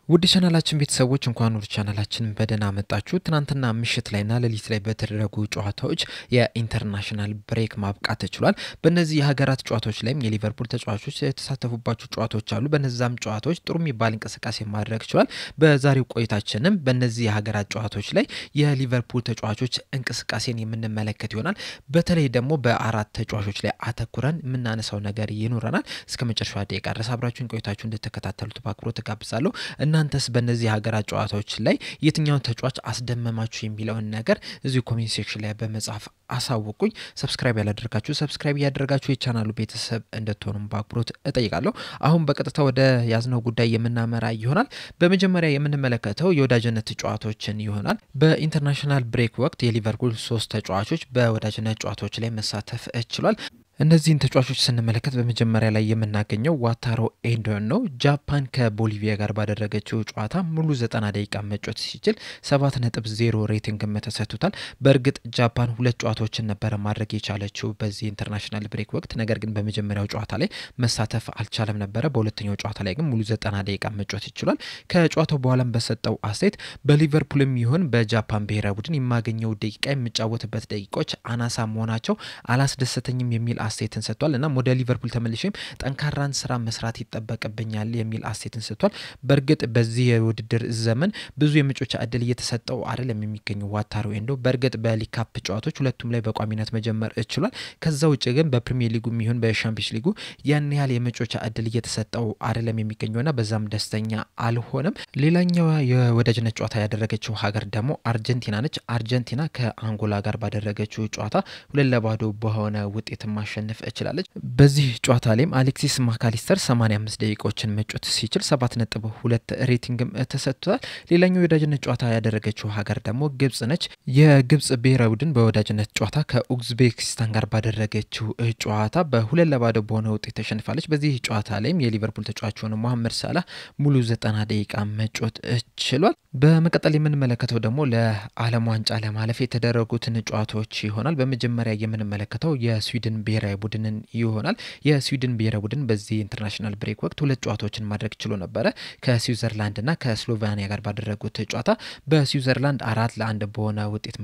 ውድ ቻናላችን ቤተሰቦች እንኳን ወደ ቻናላችን በደህና መጣችሁ። ትናንትና ምሽት ላይና ሌሊት ላይ በተደረጉ ጨዋታዎች የኢንተርናሽናል ብሬክ ማብቃት ተችሏል። በእነዚህ የሀገራት ጨዋታዎች ላይም የሊቨርፑል ተጫዋቾች የተሳተፉባቸው ጨዋታዎች አሉ። በነዛም ጨዋታዎች ጥሩ የሚባል እንቅስቃሴ ማድረግ ችሏል። በዛሬው ቆይታችንም በእነዚህ የሀገራት ጨዋታዎች ላይ የሊቨርፑል ተጫዋቾች እንቅስቃሴን የምንመለከት ይሆናል። በተለይ ደግሞ በአራት ተጫዋቾች ላይ አተኩረን የምናነሳው ነገር ይኖረናል። እስከ መጨረሻው ደቂቃ ድረስ አብራችሁን ቆይታችሁ እንድትከታተሉት በአክብሮት ተጋብዛለሁ። እናንተስ በእነዚህ ሀገራት ጨዋታዎች ላይ የትኛውን ተጫዋች አስደመማችሁ የሚለውን ነገር እዚህ ኮሜንት ሴክሽን ላይ በመጻፍ አሳውቁኝ። ሰብስክራይብ ያላደረጋችሁ ሰብስክራይብ ያደረጋችሁ የቻናሉ ቤተሰብ እንድትሆኑም በአክብሮት እጠይቃለሁ። አሁን በቀጥታ ወደ ያዝነው ጉዳይ የምናመራ ይሆናል። በመጀመሪያ የምንመለከተው የወዳጅነት ጨዋታዎችን ይሆናል። በኢንተርናሽናል ብሬክ ወቅት የሊቨርፑል 3 ተጫዋቾች በወዳጅነት ጨዋታዎች ላይ መሳተፍ ችሏል። እነዚህን ተጫዋቾች ስንመለከት በመጀመሪያ ላይ የምናገኘው ዋታሮ ኤንዶን ነው። ጃፓን ከቦሊቪያ ጋር ባደረገችው ጨዋታ ሙሉ 90 ደቂቃ መጫወት ሲችል 7.0 ሬቲንግ ተሰጥቶታል። በእርግጥ ጃፓን 2 ጨዋታዎችን ነበር ማድረግ የቻለችው በዚህ ኢንተርናሽናል ብሬክ ወቅት፣ ነገር ግን በመጀመሪያው ጨዋታ ላይ መሳተፍ አልቻለም ነበር። በሁለተኛው ጨዋታ ላይ ግን ሙሉ 90 ደቂቃ መጫወት ይችላል። ከጨዋታው በኋላም በሰጠው አስተያየት በሊቨርፑልም ይሁን በጃፓን ብሔራዊ ቡድን የማገኘው ደቂቃ የሚጫወትበት ደቂቃዎች አናሳ መሆናቸው አላስደሰተኝም የሚል አስተያየትን ሰጥቷል። እና ወደ ሊቨርፑል ተመልሼም ጠንካራን ስራ መስራት ይጠበቅብኛል የሚል አስተያየትን ሰጥቷል። በእርግጥ በዚህ የውድድር ዘመን ብዙ የመጫወቻ እድል እየተሰጠው አይደለም የሚገኘው ዋታሮ ኤንዶ። በእርግጥ በሊግ ካፕ ጨዋታዎች ሁለቱም ላይ በቋሚነት መጀመር ችሏል። ከዛ ውጭ ግን በፕሪሚየር ሊጉ የሚሆን በሻምፒዮንስ ሊጉ ያን ያህል የመጫወቻ እድል እየተሰጠው አይደለም የሚገኘውና በዛም ደስተኛ አልሆነም። ሌላኛው የወዳጅነት ጨዋታ ያደረገችው ሀገር ደግሞ አርጀንቲና ነች። አርጀንቲና ከአንጎላ ጋር ባደረገችው ጨዋታ 2-0 በሆነ ውጤት ማሸነፍ ችላለች። በዚህ ጨዋታ ላይም አሌክሲስ ማካሊስተር 85 ደቂቃዎችን መጫወት ሲችል 7.2 ሬቲንግም ተሰጥቷል። ሌላኛው የወዳጅነት ጨዋታ ያደረገችው ሀገር ደግሞ ግብጽ ነች። የግብጽ ብሔራዊ ቡድን በወዳጅነት ጨዋታ ከኡዝቤኪስታን ጋር ባደረገችው ጨዋታ በ2-0 በሆነ ውጤት ተሸንፋለች። በዚህ ጨዋታ ላይም የሊቨርፑል ተጫዋች ሆነ መሐመድ ሳላህ ሙሉ 90 ደቂቃ መጫወት ችሏል። በመቀጠል የምንመለከተው ደግሞ ለዓለም ዋንጫ ለማለፍ የተደረጉትን ጨዋታዎች ይሆናል። በመጀመሪያ የምንመለከተው የስዊድን ብሔራዊ ቡድንን ይሆናል። የስዊድን ብሔራዊ ቡድን በዚህ ኢንተርናሽናል ብሬክ ወቅት 2 ጨዋታዎችን ማድረግ ችሎ ነበረ። ከስዊዘርላንድና ከስሎቬኒያ ጋር ባደረጉት ጨዋታ በስዊዘርላንድ 4-1 በሆነ ውጤት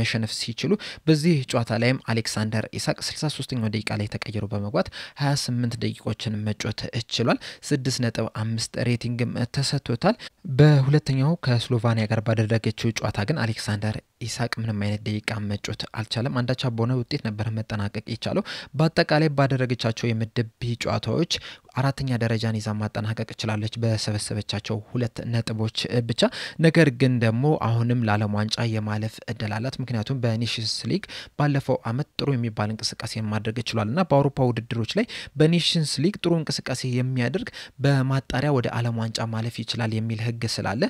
መሸነፍ ሲችሉ በዚህ ጨዋታ ላይም አሌክሳንደር ኢሳቅ 63ኛው ደቂቃ ላይ ተቀይሮ በመግባት 28 ደቂቃዎችን መጫወት ችሏል። 6.5 ሬቲንግም ተሰጥቶታል። በሁለተኛው ከስሎቬኒያ ጋር ባደረገችው ጨዋታ ግን አሌክሳንደር ኢሳቅ ምንም አይነት ደቂቃ መጫወት አልቻለም። አንዳቻ በሆነ ውጤት ነበር መጠናቀቅ የቻለው። በአጠቃላይ ባደረገቻቸው የምድብ ቢ ጨዋታዎች 4ኛ ደረጃን ይዛ ማጠናቀቅ ችላለች በሰበሰበቻቸው 2 ነጥቦች ብቻ። ነገር ግን ደግሞ አሁንም ለዓለም ዋንጫ የማለፍ እድል አላት። ምክንያቱም በኔሽንስ ሊግ ባለፈው አመት ጥሩ የሚባል እንቅስቃሴ ማድረግ ችሏልና በአውሮፓ ውድድሮች ላይ በኔሽንስ ሊግ ጥሩ እንቅስቃሴ የሚያደርግ በማጣሪያ ወደ ዓለም ዋንጫ ማለፍ ይችላል የሚል ህግ ስላለ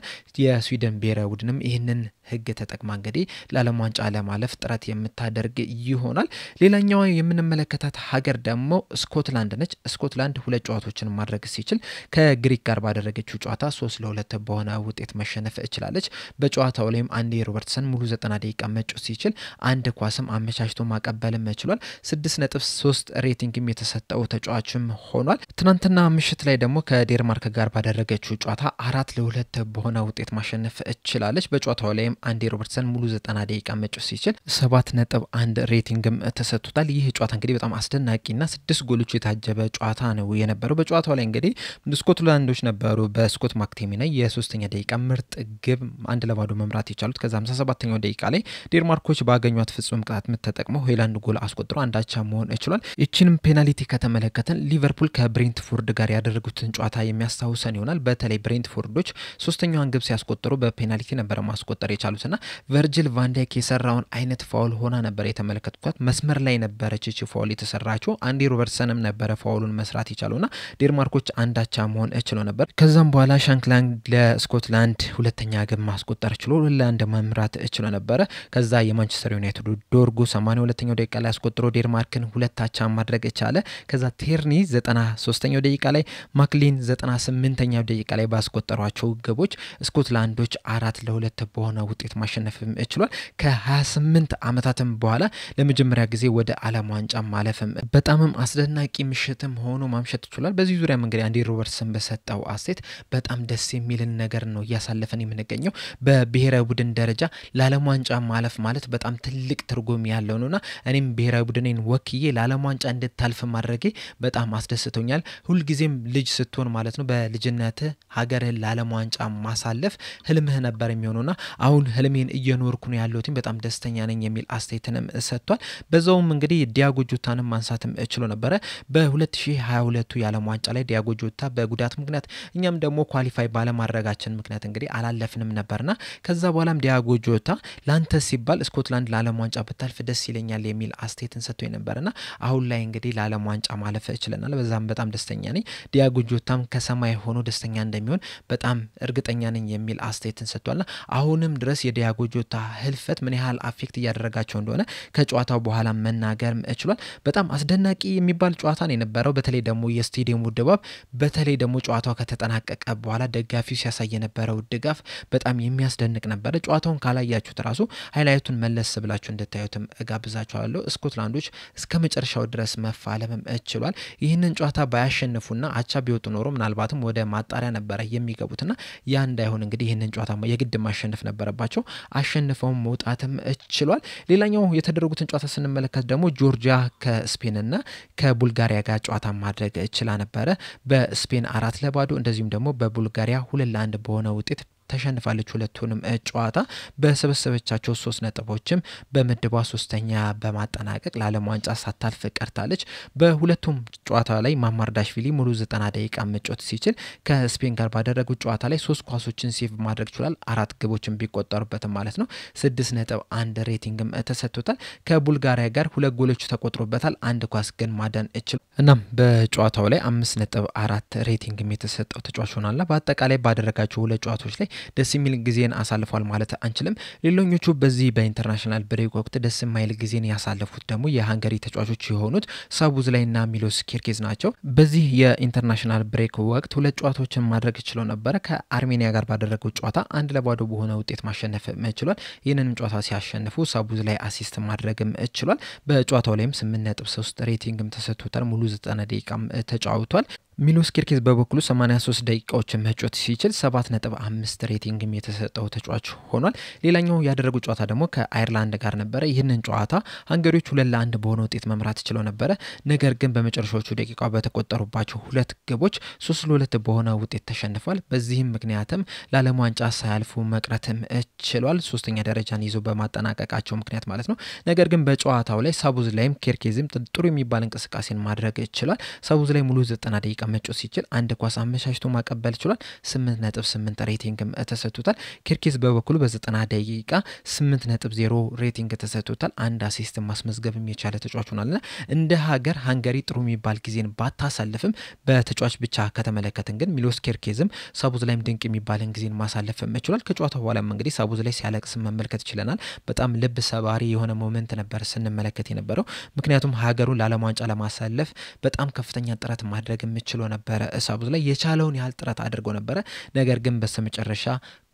የስዊድን ብሔራዊ ቡድንም ይህንን ህግ ተጠቅማ እንግዲህ ለዓለም ዋንጫ ለማለፍ ጥረት የምታደርግ ይሆናል። ሌላኛው የምንመለከታት ሀገር ደግሞ ስኮትላንድ ነች። ስኮትላንድ 2 ጨዋታዎችን ማድረግ ሲችል ከግሪክ ጋር ባደረገችው ጨዋታ 3-2 በሆነ ውጤት መሸነፍ ችላለች። በጨዋታው ላይም አንዲ ሮበርትሰን ሙሉ 90 ደቂቃ መጫወት ሲችል አንድ ኳስም አመቻችቶ ማቀበልም ችሏል። 6.3 ሬቲንግም የተሰጠው ተጫዋችም ሆኗል። ትናንትና ምሽት ላይ ደግሞ ከዴንማርክ ጋር ባደረገችው ጨዋታ 4-2 በሆነ ውጤት ማሸነፍ ችላለች። በጨዋታው ላይም አንዲ ሮበርትሰን ሙሉ 90 ደቂቃ መጫወት ሲችል 7.1 ሬቲንግም ተሰጥቶታል። ይህ ጨዋታ እንግዲህ በጣም አስደናቂና 6 ጎሎች የታጀበ ጨዋታ ነው የነበረው። በጨዋታው ላይ እንግዲህ ስኮትላንዶች ነበሩ በስኮት ማክቴሚና የ3ኛ ደቂቃ ምርጥ ግብ 1-0 መምራት የቻሉት። ከዛ 57ኛው ደቂቃ ላይ ዴንማርኮች ባገኙት ፍጹም ቅጣት ምት ተጠቅመው ሆይላንድ ጎል አስቆጥሮ አንዳቻ መሆን ችሏል። እቺንም ፔናልቲ ከተመለከተን ሊቨርፑል ከብሬንትፎርድ ጋር ያደረጉትን ጨዋታ የሚያስታውሰን ይሆናል። በተለይ ብሬንትፎርዶች 3ኛዋን ግብ ሲያስቆጥሩ በፔናልቲ ነበር ማስቆጠር የቻሉትና ቨርጂል ቫን ዳይክ የሰራውን አይነት ፋውል ሆና ነበር የተመለከቱት። መስመር ላይ ነበረች እቺ ፋውል የተሰራችው። አንዲ ሮበርትሰንም ነበር ፋውሉን መስራት የቻለውና ዴንማርኮች አንዳቻ መሆን ችሎ ነበር። ከዛም በኋላ ሻንክላንድ ለስኮትላንድ 2ኛ ግብ ማስቆጠር ችሎ ለአንድ መምራት ችሎ ነበር። ከዛ የማንቸስተር ዩናይትድ ዶርጉ 82ኛው ደቂቃ ላይ አስቆጥሮ ዴንማርክን 2-0 ማድረግ ቻለ። ከዛ ቴርኒ 93ኛው ደቂቃ ላይ ማክሊን 98ኛው ደቂቃ ላይ ባስቆጠሯቸው ግቦች ስኮትላንዶች 4-2 በሆነ ውጤት ማሸነፍ ችሏል። ከ28 ዓመታትም በኋላ ለመጀመሪያ ጊዜ ወደ ዓለም ዋንጫ ማለፍም በጣምም አስደናቂ ምሽትም ሆኖ ማምሸት ችሏል። በዚህ ዙሪያም እንግዲህ አንዲ ሮበርትሰን በሰጠው አስተያየት በጣም ደስ የሚልን ነገር ነው እያሳለፈን የምንገኘው በብሔራዊ ቡድን ደረጃ ለዓለም ዋንጫ ማለፍ ማለት በጣም ትልቅ ትርጉም ያለው ነውና እኔም ብሔራዊ ቡድኔን ወክዬ ለዓለም ዋንጫ እንድታልፍ ማድረጌ በጣም አስደስቶኛል። ሁሉ ጊዜም ልጅ ስትሆን ማለት ነው በልጅነት ሀገርህን ለዓለም ዋንጫ ማሳለፍ ህልምህ ነበር የሚሆነውና አሁን ህልሜን እየኖርኩ ነው ያለሁት በጣም ደስተኛ ነኝ የሚል አስተያየትንም ሰጥቷል። በዛውም እንግዲህ ዲያጎ ጆታንም ማንሳትም ችሎ ነበር። በ2022 የዓለም ዋንጫ ላይ ዲያጎ ጆታ በጉዳት ምክንያት እኛም ደግሞ ኳሊፋይ ባለማድረጋችን ምክንያት እንግዲህ አላለፍንም ነበርና ከዛ በኋላም ዲያጎ ጆታ ላንተ ሲባል ስኮትላንድ ለዓለም ዋንጫ ብታልፍ ደስ ይለኛል የሚል አስተያየትን ሰጥቶኝ ነበርና አሁን ላይ እንግዲህ ለዓለም ዋንጫ ማለፍ ይችላል። በዛም በጣም ደስተኛ ነኝ። ዲያጎ ጆታም ከሰማይ ሆኖ ደስተኛ እንደሚሆን በጣም እርግጠኛ ነኝ የሚል አስተያየትን ሰጥቷልና አሁንም ድረስ የዲያጎ ጆታ ህልፈት ምን ያህል አፌክት እያደረጋቸው እንደሆነ ከጨዋታው በኋላ መናገር ይችላል። በጣም አስደናቂ የሚባል ጨዋታ ነው የነበረው። በተለይ ደግሞ የስቴዲየሙ ድባብ በተለይ ደግሞ ጨዋታው ከተጠናቀቀ በኋላ ደጋፊው ሲያሳይ የነበረው ድጋፍ በጣም የሚያስደንቅ ነበር። ጨዋታውን ካላያችሁት ራሱ ሃይላይቱን መለስ ብላችሁ እንድታዩትም እጋብዛችኋለሁ። ስኮትላንዶች እስከመጨረሻው ድረስ መፋለምም ችሏል። ይህንን ጨዋታ ባያሸንፉና አቻ ቢወጡ ኖሮ ምናልባትም ወደ ማጣሪያ ነበር የሚገቡትና ያ እንዳይሆን እንግዲህ ይህንን ጨዋታ የግድ ማሸነፍ ነበረባቸው። አሸንፈው መውጣትም ችሏል። ሌላኛው የተደረጉትን ጨዋታ ስንመለከት ደግሞ ጆርጂያ ከስፔንና ከቡልጋሪያ ጋር ጨዋታ ማድረግ ችላ ነበር። በስፔን 4-0 እንደዚሁም ደግሞ በቡልጋሪያ 2-1 በሆነ ውጤት ተሸንፋለች። ሁለቱንም ጨዋታ በሰበሰበቻቸው 3 ነጥቦችም በምድቧ 3ኛ በማጠናቀቅ ለዓለም ዋንጫ ሳታልፍ ቀርታለች። በሁለቱም ጨዋታ ላይ ማማርዳሽቪሊ ሙሉ 90 ደቂቃ መጫወት ሲችል ከስፔን ጋር ባደረጉት ጨዋታ ላይ 3 ኳሶችን ሴቭ ማድረግ ችሏል። 4 ግቦችን ቢቆጠሩበትም ማለት ነው 6.1 ሬቲንግም ተሰጥቶታል። ከቡልጋሪያ ጋር 2 ጎሎች ተቆጥሮበታል። 1 ኳስ ግን ማዳን ይችላል። እናም በጨዋታው ላይ 5.4 ሬቲንግም የተሰጠው ተጫዋች ሆኗል። በአጠቃላይ ባደረጋቸው 2 ጨዋታዎች ላይ ደስ የሚል ጊዜን አሳልፏል ማለት አንችልም። ሌሎኞቹ በዚህ በኢንተርናሽናል ብሬክ ወቅት ደስ የማይል ጊዜን ያሳለፉት ደግሞ የሃንጋሪ ተጫዋቾች የሆኑት ሳቡዝላይና ሚሎስ ኪርኬዝ ናቸው። በዚህ የኢንተርናሽናል ብሬክ ወቅት 2 ጨዋታዎችን ማድረግ ችለው ነበር። ከአርሜኒያ ጋር ባደረጉት ጨዋታ 1-0 በሆነ ውጤት ማሸነፍ ችሏል። ይህንን ጨዋታ ሲያሸንፉ ሳቡዝላይ አሲስት ማድረግም ችሏል። በጨዋታው ላይም 8.3 ሬቲንግም ተሰጥቶታል። ሙሉ 90 ደቂቃም ተጫውቷል። ሚሎስ ኪርኬዝ በበኩሉ 83 ደቂቃዎችን መጫወት ሲችል 7.5 ሬቲንግም የተሰጠው ተጫዋች ሆኗል። ሌላኛው ያደረጉት ጨዋታ ደግሞ ከአየርላንድ ጋር ነበር። ይህንን ጨዋታ ሃንጋሪዎች 2-1 በሆነ ውጤት መምራት ችለው ነበር። ነገር ግን በመጨረሻዎቹ ደቂቃ በተቆጠሩባቸው 2 ግቦች 3-2 በሆነ ውጤት ተሸንፏል። በዚህም ምክንያትም ለዓለም ዋንጫ ሳያልፉ መቅረትም ችሏል። 3ኛ ደረጃን ይዞ በማጠናቀቃቸው ምክንያት ማለት ነው። ነገር ግን በጨዋታው ላይ ሳቡዝላይም ኪርኬዝም ጥሩ የሚባል እንቅስቃሴን ማድረግ ችሏል። ሳቡዝላይ ሙሉ 90 ደቂቃ መጫወት ሲችል 1 ኳስ አመቻችቶ ማቀበል ችሏል። 8.8 ሬቲንግም ተሰጥቶታል። ኪርኬዝ በበኩሉ በ90 ደቂቃ 8.0 ሬቲንግ ተሰጥቶታል። 1 አሲስት ማስመዝገብም የቻለ ተጫዋች ሆኗልና እንደ ሀገር ሃንጋሪ ጥሩ የሚባል ጊዜን ባታሳልፍም በተጫዋች ብቻ ከተመለከትን ግን ሚሎስ ኪርኬዝም ሳቡዝላይም ድንቅ የሚባልን ጊዜን ማሳለፍ ችሏል። ከጨዋታው በኋላም እንግዲህ ሳቡዝላይ ሲያለቅስ መመልከት ችለናል። በጣም ልብ ሰባሪ የሆነ ሞመንት ነበር ስንመለከት የነበረው። ምክንያቱም ሀገሩን ለዓለም ዋንጫ ለማሳለፍ በጣም ከፍተኛ ጥረት ማድረግ የሚችል ነበር። ሳቡዝላይ የቻለውን ያህል ጥረት አድርጎ ነበር። ነገር ግን በስተመጨረሻ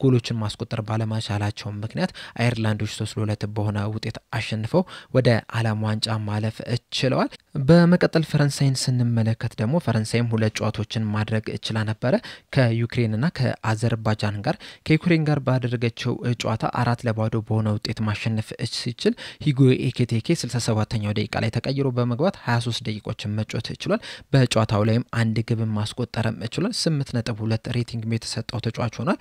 ጎሎችን ማስቆጠር ባለማቻላቸው ምክንያት አየርላንዶች 3-2 በሆነ ውጤት አሸንፈው ወደ ዓለም ዋንጫ ማለፍ ችለዋል። በመቀጠል ፈረንሳይን ስንመለከት ደግሞ ፈረንሳይም 2 ጨዋታዎችን ማድረግ ችላ ነበር ከዩክሬንና ከአዘርባይጃን ጋር። ከዩክሬን ጋር ባደረገችው ጨዋታ 4-0 በሆነ ውጤት ማሸነፍ ሲችል ሂጎ ኤኬቴኬ 67ኛው ደቂቃ ላይ ተቀይሮ በመግባት 23 ደቂቃዎችን መጫወት ችሏል። በጨዋታው ላይም 1 ግብ ማስቆጠርም ችሏል። 8.2 ሬቲንግ የተሰጠው ተጫዋች ሆኗል።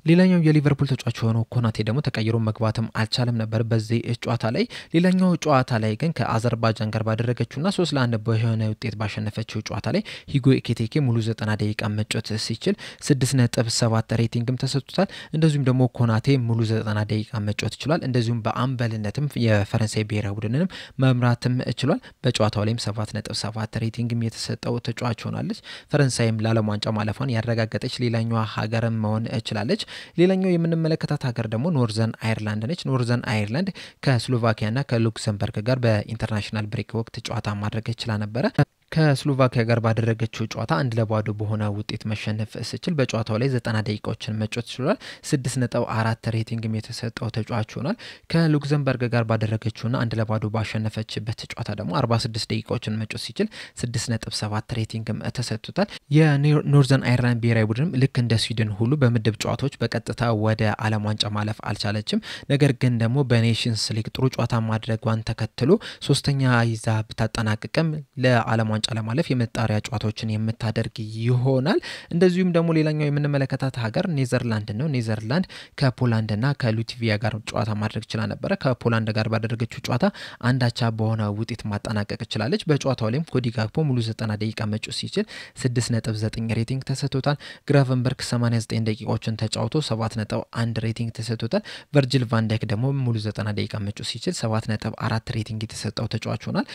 ሌላኛው የሊቨርፑል ተጫዋች ሆነው ኮናቴ ደግሞ ተቀይሮ መግባትም አልቻለም ነበር በዚህ ጨዋታ ላይ። ሌላኛው ጨዋታ ላይ ግን ከአዘርባይጃን ጋር ባደረገችውና 3-1 በሆነ ውጤት ባሸነፈችው ጨዋታ ላይ ሂጎ ኤኬቴኬ ሙሉ 90 ደቂቃ መጫወት ሲችል 6.7 ሬቲንግም ተሰጥቶታል። እንደዚሁም ደግሞ ኮናቴ ሙሉ 90 ደቂቃ መጫወት ችሏል። እንደዚሁም በአምበልነትም የፈረንሳይ ብሔራዊ ቡድንንም መምራትም ችሏል። በጨዋታው ላይም 7.7 ሬቲንግም የተሰጠው ተጫዋች ሆናለች። ፈረንሳይም ለዓለም ዋንጫ ማለፏን ያረጋገጠች ሌላኛዋ ሀገርም መሆን ችላለች። ሌላኛው የምንመለከታት ሀገር ደግሞ ኖርዘርን አየርላንድ ነች። ኖርዘርን አየርላንድ ከስሎቫኪያና ከሉክሰምበርግ ጋር በኢንተርናሽናል ብሬክ ወቅት ጨዋታ ማድረግ ችላ ነበር። ከስሎቫኪያ ጋር ባደረገችው ጨዋታ 1-2 በሆነ ውጤት መሸነፍ ስችል በጨዋታው ላይ 90 ደቂቃዎችን መጫወት ችሏል። 6.4 ሬቲንግም የተሰጠው ተጫዋች ሆኗል። ከሉክዘምበርግ ጋር ባደረገችውና 1-2 ባሸነፈችበት ጨዋታ ደግሞ 46 ደቂቃዎችን መጫወት ሲችል 6.7 ሬቲንግም ተሰጥቶታል። የኖርዘርን አይርላንድ ብሔራዊ ቡድን ልክ እንደ ስዊድን ሁሉ በምድብ ጨዋታዎች በቀጥታ ወደ ዓለም ዋንጫ ማለፍ አልቻለችም። ነገር ግን ደግሞ በኔሽንስ ሊግ ጥሩ ጨዋታ ማድረጓን ተከትሎ ሶስተኛ ይዛ ብታጠናቅቅም ለዓለም ዋንጫ ለማለፍ የመጣሪያ ጨዋታዎችን የምታደርግ ይሆናል። እንደዚሁም ደግሞ ሌላኛው የምንመለከታት ሀገር ኔዘርላንድ ነው። ኔዘርላንድ ከፖላንድና ከሉትቪያ ጋር ጨዋታ ማድረግ ችላ ነበር። ከፖላንድ ጋር ባደረገችው ጨዋታ አንዳቻ በሆነ ውጤት ማጠናቀቅ ችላለች። በጨዋታው ላይም ኮዲ ጋክፖ ሙሉ 90 ደቂቃ መጫወት ሲችል 6.9 ሬቲንግ ተሰጥቶታል። ግራቨንበርግ 89 ደቂቃዎችን ተጫውቶ 7.1 ሬቲንግ ተሰጥቶታል። ቨርጂል ቫን ዳይክ ደግሞ ሙሉ 90 ደቂቃ መጫወት ሲችል 7.4 ሬቲንግ የተሰጠው ተጫዋች ሆኗል።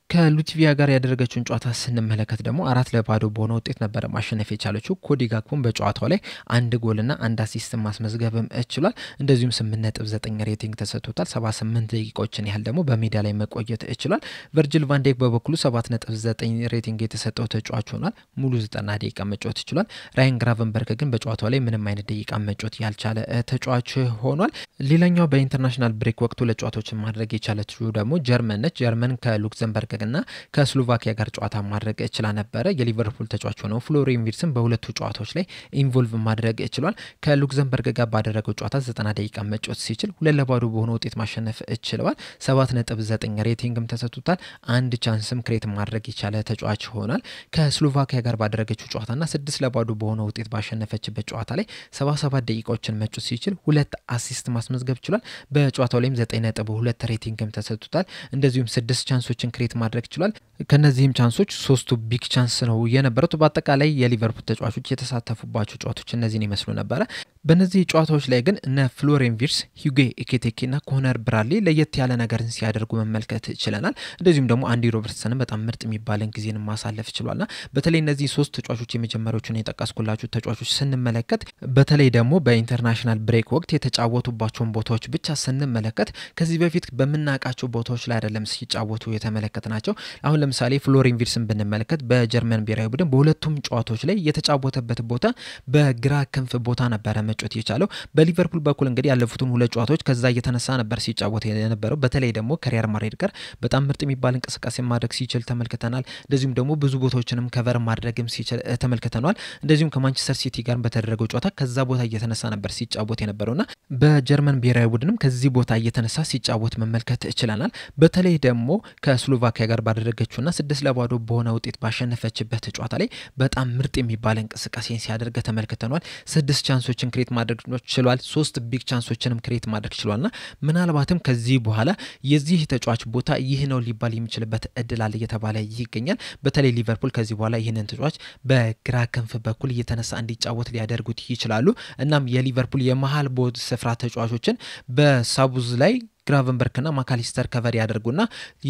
ከሉትቪያ ጋር ያደረገችውን ጨዋታ ስንመለከት ደግሞ 4-2 በሆነ ውጤት ነበር ማሸነፍ የቻለችው። ኮዲ ጋክፖም በጨዋታው ላይ 1 ጎልና 1 አሲስት ማስመዝገብም ችሏል። እንደዚሁም 8.9 ሬቲንግ ተሰጥቶታል። 78 ደቂቃዎችን ያህል ደግሞ በሜዳ ላይ መቆየት ችሏል። ቨርጂል ቫን ዳይክ በበኩሉ 7.9 ሬቲንግ የተሰጠው ተጫዋች ሆኗል። ሙሉ 90 ደቂቃ መጫወት ችሏል። ራያን ግራቨንበርግ ግን በጨዋታው ላይ ምንም አይነት ደቂቃ መጫወት ያልቻለ ተጫዋች ሆኗል። ሌላኛው በኢንተርናሽናል ብሬክ ወቅቱ ለጨዋታዎችን ማድረግ የቻለችው ደግሞ ጀርመን ነች። ጀርመን ከሉክዘምበርግ እና ከስሎቫኪያ ጋር ጨዋታ ማድረግ ችላ ነበረ። የሊቨርፑል ተጫዋች ሆነው ፍሎሪን ቪርትስን በሁለቱ ጨዋታዎች ላይ ኢንቮልቭ ማድረግ ችሏል። ከሉክዘምበርግ ጋር ባደረገው ጨዋታ 90 ደቂቃ መጫወት ሲችል 2-2 በሆነ ውጤት ማሸነፍ ችለዋል። 7.9 ሬቲንግም ተሰጥቶታል። አንድ ቻንስም ክሬት ማድረግ የቻለ ተጫዋች ሆኗል። ከስሎቫኪያ ጋር ባደረገችው ጨዋታና 6-2 በሆነ ውጤት ባሸነፈችበት ጨዋታ ላይ 77 ደቂቃዎችን መጫወት ሲችል 2 አሲስት ማስመዝገብ ችሏል። በጨዋታው ላይም 9.2 ሬቲንግም ተሰጥቶታል። እንደዚሁም 6 ቻንሶችን ክሬት ማድረግ ችሏል። ከነዚህም ቻንሶች 3ቱ ቢግ ቻንስ ነው የነበሩት። በአጠቃላይ የሊቨርፑል ተጫዋቾች የተሳተፉባቸው ጨዋታዎች እነዚህን ይመስሉ ነበረ። በእነዚህ ጨዋታዎች ላይ ግን እነ ፍሎሪን ቪርትስ፣ ሂጎ ኤኪቲኬና ኮነር ብራድሊ ለየት ያለ ነገርን ሲያደርጉ መመልከት ችለናል። እንደዚሁም ደግሞ አንዲ ሮበርትሰንም በጣም ምርጥ የሚባልን ጊዜን ማሳለፍ ችሏልና በተለይ እነዚህ 3 ተጫዋቾች የመጀመሪያዎቹን የጠቀስኩላችሁ ተጫዋቾች ስንመለከት በተለይ ደግሞ በኢንተርናሽናል ብሬክ ወቅት የተጫወቱባቸውን ቦታዎች ብቻ ስንመለከት ከዚህ በፊት በምናውቃቸው ቦታዎች ላይ አይደለም ሲጫወቱ የተመለከትናቸው። አሁን ለምሳሌ ፍሎሪን ቪርትስን ብንመለከት በጀርመን ብሔራዊ ቡድን በሁለቱም ጨዋታዎች ላይ የተጫወተበት ቦታ በግራ ክንፍ ቦታ ነበረ መጫወት የቻለው። በሊቨርፑል በኩል እንግዲህ ያለፉትን 2 ጨዋታዎች ከዛ እየተነሳ ነበር ሲጫወት የነበረው። በተለይ ደግሞ ከሪያል ማድሪድ ጋር በጣም ምርጥ የሚባል እንቅስቃሴ ማድረግ ሲችል ተመልክተናል። እንደዚሁም ደግሞ ብዙ ቦታዎችንም ከቨር ማድረግም ሲችል ተመልክተናል። እንደዚሁም ከማንቸስተር ሲቲ ጋር በተደረገው ጨዋታ ከዛ ቦታ እየተነሳ ነበር ሲጫወት የነበረውና በጀርመን ብሔራዊ ቡድንም ከዚህ ቦታ እየተነሳ ሲጫወት መመልከት ችለናል። በተለይ ደግሞ ከስሎቫኪያ ጋር ባደረገችውና 6-2 በሆነ ውጤት ባሸነፈችበት ጨዋታ ላይ በጣም ምርጥ የሚባል እንቅስቃሴን ሲያደርግ ተመልክተናል። 6 ቻንሶችን ክሬት ማድረግ ችሏል። 3 ቢግ ቻንሶችንም ክሬት ማድረግ ችሏልና ምናልባትም ከዚህ በኋላ የዚህ ተጫዋች ቦታ ይህ ነው ሊባል የሚችልበት እድል አለ እየተባለ ይገኛል። በተለይ ሊቨርፑል ከዚህ በኋላ ይህንን ተጫዋች በግራ ክንፍ በኩል እየተነሳ እንዲጫወት ሊያደርጉት ይችላሉ። እናም የሊቨርፑል የመሃል ቦት ስፍራ ተጫዋቾችን በሳቡዝ ላይ ግራቨንበርግና ማካሊስተር ከቨር ያደርጉና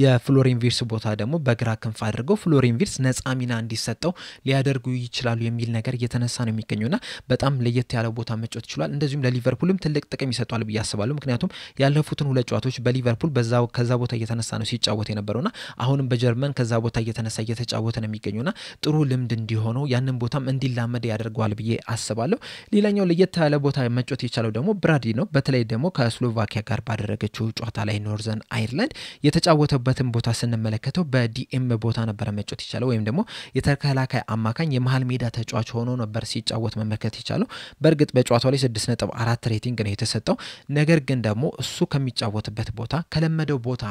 የፍሎሪን ቪርትስ ቦታ ደግሞ በግራ ክንፍ አድርገው ፍሎሪን ቪርትስ ነፃ ሚና እንዲሰጠው ሊያደርጉ ይችላሉ የሚል ነገር እየተነሳ ነው የሚገኙና በጣም ለየት ያለ ቦታ መጫወት ይችላል። እንደዚሁም ለሊቨርፑልም ትልቅ ጥቅም ይሰጣል ብዬ አስባለሁ። ምክንያቱም ያለፉትን 2 ጨዋታዎች በሊቨርፑል ከዛ ቦታ እየተነሳ ነው ሲጫወት የነበረውና አሁንም በጀርመን ከዛ ቦታ እየተነሳ እየተጫወተ ነው የሚገኙና ጥሩ ልምድ እንዲሆነው ያንን ቦታም እንዲላመድ ያደርገዋል ብዬ አስባለሁ። ሌላኛው ለየት ያለ ቦታ መጫወት የቻለው ደግሞ ብራድሊ ነው። በተለይ ደግሞ ከስሎቫኪያ ጋር ባደረገችው ጨዋታ ላይ ኖርዘርን አይርላንድ የተጫወተበትን ቦታ ስንመለከተው በዲኤም ቦታ ነበር መጫወት የቻለው ወይም ደግሞ የተከላካይ አማካኝ የመሃል ሜዳ ተጫዋች ሆኖ ነበር ሲጫወት መመልከት የቻለው። በእርግጥ በጨዋታው ላይ 6.4 ሬቲንግ ነው የተሰጠው። ነገር ግን ደግሞ እሱ ከሚጫወትበት ቦታ ከለመደው ቦታ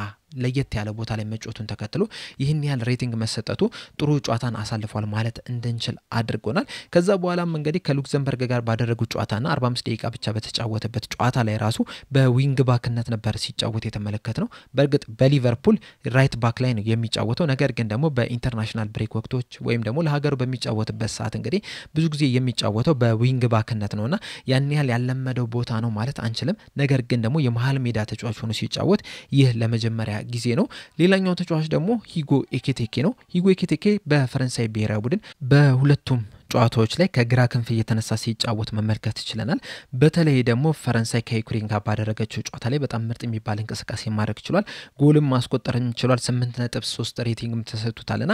ለየት ያለ ቦታ ላይ መጫወቱን ተከትሎ ይህን ያህል ሬቲንግ መሰጠቱ ጥሩ ጨዋታን አሳልፏል ማለት እንድንችል አድርጎናል። ከዛ በኋላም እንግዲህ ከሉክዘምበርግ ጋር ባደረጉት ጨዋታና 45 ደቂቃ ብቻ በተጫወተበት ጨዋታ ላይ ራሱ በዊንግ ባክነት ነበር ሲጫወት የተመለከትነው። በእርግጥ በሊቨርፑል ራይት ባክ ላይ ነው የሚጫወተው። ነገር ግን ደግሞ በኢንተርናሽናል ብሬክ ወቅቶች ወይም ደግሞ ለሀገሩ በሚጫወትበት ሰዓት እንግዲህ ብዙ ጊዜ የሚጫወተው በዊንግ ባክነት ነውና ያን ያህል ያለመደው ቦታ ነው ማለት አንችልም። ነገር ግን ደግሞ የመሃል ሜዳ ተጫዋች ሆኖ ሲጫወት ይህ ለመጀመሪያ ጊዜ ነው። ሌላኛው ተጫዋች ደግሞ ሂጎ ኤኪቲኬ ነው። ሂጎ ኤኪቲኬ በፈረንሳይ ብሔራዊ ቡድን በሁለቱም ጨዋታዎች ላይ ከግራ ክንፍ እየተነሳ ሲጫወት መመልከት ይችላል። በተለይ ደግሞ ፈረንሳይ ከዩክሬን ጋር ባደረገችው ጨዋታ ላይ በጣም ምርጥ የሚባል እንቅስቃሴ ማድረግ ችሏል። ጎልም ማስቆጠር ችሏል። 8.3 ሬቲንግም ተሰጥቷልና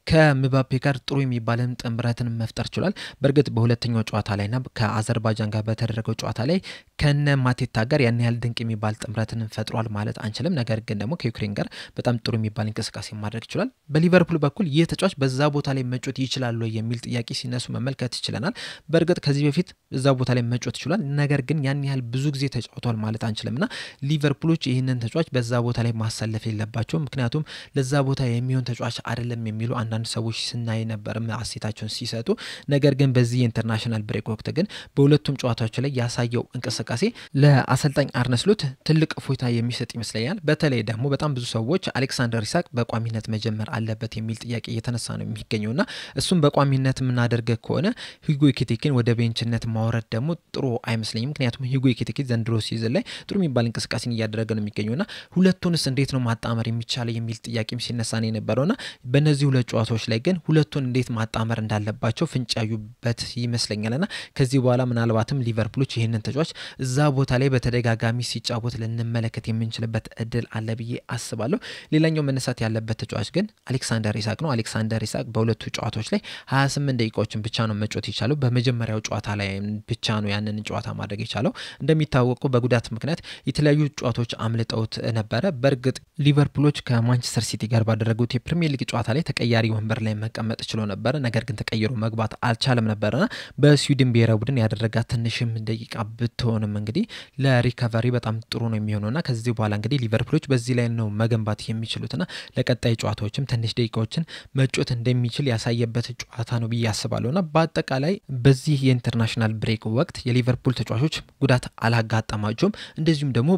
ከምባፔ ጋር ጥሩ የሚባልን ጥምረትን መፍጠር ችሏል። በእርግጥ በሁለተኛው ጨዋታ ላይና ከአዘርባይጃን ጋር በተደረገው ጨዋታ ላይ ከነ ማቴታ ጋር ያን ያህል ድንቅ የሚባል ጥምረትን ፈጥሯል ማለት አንችልም። ነገር ግን ደግሞ ከዩክሬን ጋር በጣም ጥሩ የሚባል እንቅስቃሴ ማድረግ ችሏል። በሊቨርፑል በኩል ይህ ተጫዋች በዛ ቦታ ላይ መጮት ይችላል የሚል ጥያቄ ሲነሱ መመልከት ይችላል። በእርግጥ ከዚህ በፊት እዛ ቦታ ላይ መጮት ይችላል። ነገር ግን ያን ያህል ብዙ ጊዜ ተጫውቷል ማለት አንችልምና ሊቨርፑሎች ይህንን ተጫዋች በዛ ቦታ ላይ ማሳለፍ የለባቸውም። ምክንያቱም ለዛ ቦታ የሚሆን ተጫዋች አይደለም የሚሉ አንዳንድ ሰዎች ስናይ ነበር አስተያየታቸውን ሲሰጡ። ነገር ግን በዚህ ኢንተርናሽናል ብሬክ ወቅት ግን በሁለቱም ጨዋታዎች ላይ ያሳየው እንቅስቃሴ ለአሰልጣኝ አርነ ስሎት ትልቅ እፎይታ የሚሰጥ ይመስለኛል። በተለይ ደግሞ በጣም ብዙ ሰዎች አሌክሳንደር ኢሳቅ በቋሚነት መጀመር አለበት የሚል ጥያቄ እየተነሳ ነው የሚገኘውና እሱም በቋሚነት የምናደርግ ከሆነ ሂጎ ኤኪቲኬን ወደ ቤንችነት ማውረድ ደግሞ ጥሩ አይመስለኝም። ምክንያቱም ሂጎ ኤኪቲኬ ዘንድሮ ሲዝን ላይ ጥሩ የሚባል እንቅስቃሴን እያደረገ ነው የሚገኘውና ሁለቱንስ እንዴት ነው ማጣመር የሚቻለው የሚል ጥያቄም ሲነሳ ነው የነበረውና በእነዚህ ሁለት ጨዋታዎች ላይ ግን ሁለቱን እንዴት ማጣመር እንዳለባቸው ፍንጭ ያዩበት ይመስለኛልና ከዚህ በኋላ ምናልባትም ሊቨርፑሎች ይህንን ተጫዋች እዛ ቦታ ላይ በተደጋጋሚ ሲጫወት ልንመለከት የምንችልበት እድል አለ ብዬ አስባለሁ። ሌላኛው መነሳት ያለበት ተጫዋች ግን አሌክሳንደር ኢሳቅ ነው። አሌክሳንደር ኢሳቅ በሁለቱ ጨዋታዎች ላይ 28 ደቂቃዎችን ብቻ ነው መጫወት የቻለው። በመጀመሪያው ጨዋታ ላይ ብቻ ነው ያንን ጨዋታ ማድረግ የቻለው። እንደሚታወቀው በጉዳት ምክንያት የተለያዩ ጨዋታዎች አምልጠውት ነበረ። በእርግጥ ሊቨርፑሎች ከማንቸስተር ሲቲ ጋር ባደረጉት የፕሪሚየር ሊግ ጨዋታ ላይ ተቀያሪ ወንበር ላይ መቀመጥ ችሎ ነበር። ነገር ግን ተቀይሮ መግባት አልቻለም ነበርና በስዊድን ብሔራዊ ቡድን ያደረጋት ትንሽም ደቂቃ ብትሆንም እንግዲህ ለሪከቨሪ በጣም ጥሩ ነው የሚሆነውና ከዚህ በኋላ እንግዲህ ሊቨርፑሎች በዚህ ላይ ነው መገንባት የሚችሉትና ለቀጣይ ጨዋታዎችም ትንሽ ደቂቃዎችን መጫወት እንደሚችል ያሳየበት ጨዋታ ነው ብዬ አስባለሁና በአጠቃላይ በዚህ የኢንተርናሽናል ብሬክ ወቅት የሊቨርፑል ተጫዋቾች ጉዳት አላጋጠማቸውም። እንደዚሁም ደግሞ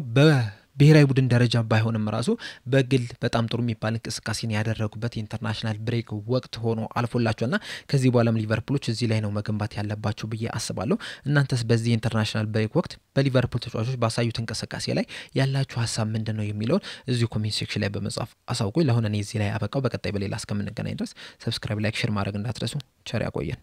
ብሔራዊ ቡድን ደረጃ ባይሆንም ራሱ በግል በጣም ጥሩ የሚባል እንቅስቃሴን ያደረጉበት ኢንተርናሽናል ብሬክ ወቅት ሆኖ አልፎላቸውና ከዚህ በኋላም ሊቨርፑሎች እዚህ ላይ ነው መገንባት ያለባቸው ብዬ አስባለሁ። እናንተስ በዚህ ኢንተርናሽናል ብሬክ ወቅት በሊቨርፑል ተጫዋቾች ባሳዩት እንቅስቃሴ ላይ ያላችሁ ሀሳብ ምንድነው የሚለውን እዚሁ ኮሜንት ሴክሽን ላይ በመጻፍ አሳውቁኝ። ለአሁን እኔ እዚህ ላይ አበቃው። በቀጣይ በሌላ እስከምንገናኝ ድረስ ሰብስክራይብ፣ ላይክ፣ ሼር ማድረግ እንዳትረሱ። ቸር ያቆየን።